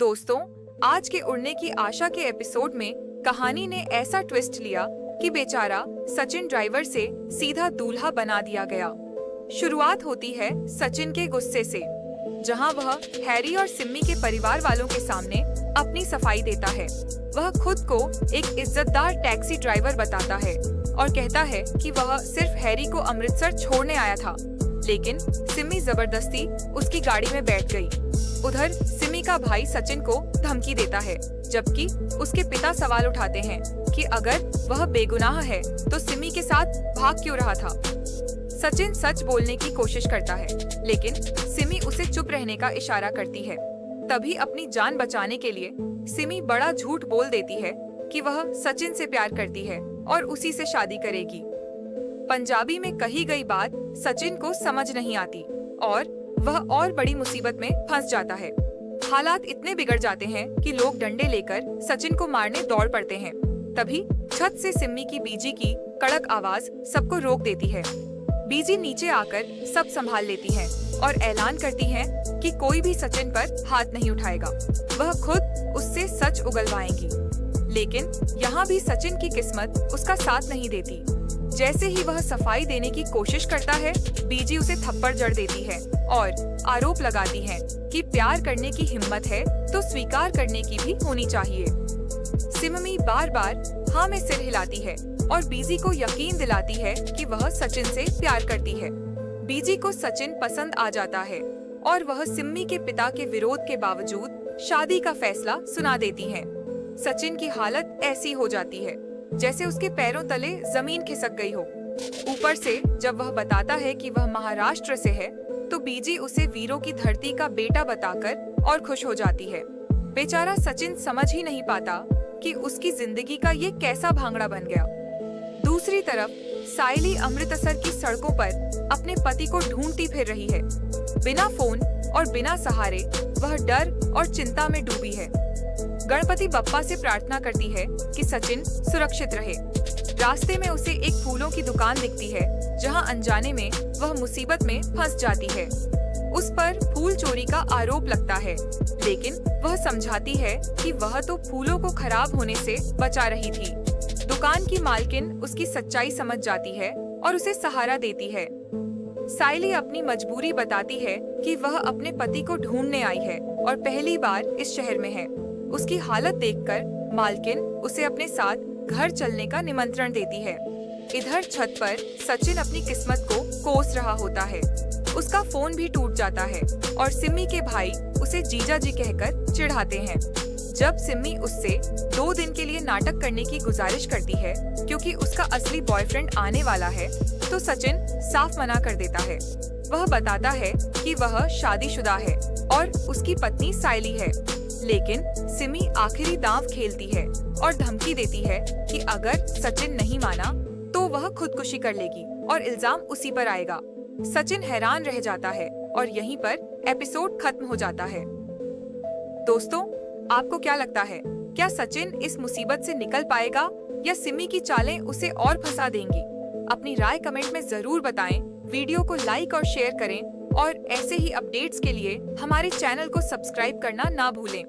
दोस्तों, आज के उड़ने की आशा के एपिसोड में कहानी ने ऐसा ट्विस्ट लिया कि बेचारा सचिन ड्राइवर से सीधा दूल्हा बना दिया गया। शुरुआत होती है सचिन के गुस्से से, जहां वह हैरी और सिम्मी के परिवार वालों के सामने अपनी सफाई देता है। वह खुद को एक इज्जतदार टैक्सी ड्राइवर बताता है और कहता है कि वह सिर्फ हैरी को अमृतसर छोड़ने आया था, लेकिन सिम्मी जबरदस्ती उसकी गाड़ी में बैठ गई। उधर सिम्मी का भाई सचिन को धमकी देता है, जबकि उसके पिता सवाल उठाते हैं कि अगर वह बेगुनाह है तो सिम्मी के साथ भाग क्यों रहा था। सचिन सच बोलने की कोशिश करता है, लेकिन सिम्मी उसे चुप रहने का इशारा करती है। तभी अपनी जान बचाने के लिए सिम्मी बड़ा झूठ बोल देती है कि वह सचिन से प्यार करती है और उसी से शादी करेगी। पंजाबी में कही गई बात सचिन को समझ नहीं आती और वह और बड़ी मुसीबत में फंस जाता है। हालात इतने बिगड़ जाते हैं कि लोग डंडे लेकर सचिन को मारने दौड़ पड़ते हैं। तभी छत से सिम्मी की बीजी की कड़क आवाज सबको रोक देती है। बीजी नीचे आकर सब संभाल लेती है और ऐलान करती है कि कोई भी सचिन पर हाथ नहीं उठाएगा। वह खुद उससे सच उगलवाएंगी। लेकिन यहाँ भी सचिन की किस्मत उसका साथ नहीं देती। जैसे ही वह सफाई देने की कोशिश करता है, बीजी उसे थप्पड़ जड़ देती है और आरोप लगाती है कि प्यार करने की हिम्मत है तो स्वीकार करने की भी होनी चाहिए। सिम्मी बार बार हाँ में सिर हिलाती है और बीजी को यकीन दिलाती है कि वह सचिन से प्यार करती है। बीजी को सचिन पसंद आ जाता है और वह सिम्मी के पिता के विरोध के बावजूद शादी का फैसला सुना देती है। सचिन की हालत ऐसी हो जाती है जैसे उसके पैरों तले जमीन खिसक गई हो। ऊपर से जब वह बताता है कि वह महाराष्ट्र से है, तो बीजी उसे वीरों की धरती का बेटा बताकर और खुश हो जाती है। बेचारा सचिन समझ ही नहीं पाता कि उसकी जिंदगी का ये कैसा भांगड़ा बन गया। दूसरी तरफ सायली अमृतसर की सड़कों पर अपने पति को ढूंढती फिर रही है। बिना फोन और बिना सहारे वह डर और चिंता में डूबी है। गणपति बप्पा से प्रार्थना करती है कि सचिन सुरक्षित रहे। रास्ते में उसे एक फूलों की दुकान दिखती है, जहां अनजाने में वह मुसीबत में फंस जाती है। उस पर फूल चोरी का आरोप लगता है, लेकिन वह समझाती है कि वह तो फूलों को खराब होने से बचा रही थी। दुकान की मालकिन उसकी सच्चाई समझ जाती है और उसे सहारा देती है। सायली अपनी मजबूरी बताती है कि वह अपने पति को ढूंढने आई है और पहली बार इस शहर में है। उसकी हालत देखकर मालकिन उसे अपने साथ घर चलने का निमंत्रण देती है। इधर छत पर सचिन अपनी किस्मत को कोस रहा होता है। उसका फोन भी टूट जाता है और सिम्मी के भाई उसे जीजा जी कहकर चिढ़ाते हैं। जब सिम्मी उससे 2 दिन के लिए नाटक करने की गुजारिश करती है क्योंकि उसका असली बॉयफ्रेंड आने वाला है, तो सचिन साफ मना कर देता है। वह बताता है कि वह शादीशुदा है और उसकी पत्नी सायली है, लेकिन सिम्मी आखिरी दांव खेलती है और धमकी देती है कि अगर सचिन नहीं माना तो वह खुदकुशी कर लेगी और इल्जाम उसी पर आएगा। सचिन हैरान रह जाता है और यहीं पर एपिसोड खत्म हो जाता है। दोस्तों, आपको क्या लगता है, क्या सचिन इस मुसीबत से निकल पाएगा या सिम्मी की चालें उसे और फंसा देंगी? अपनी राय कमेंट में जरूर बताएं। वीडियो को लाइक और शेयर करें और ऐसे ही अपडेट्स के लिए हमारे चैनल को सब्सक्राइब करना ना भूलें।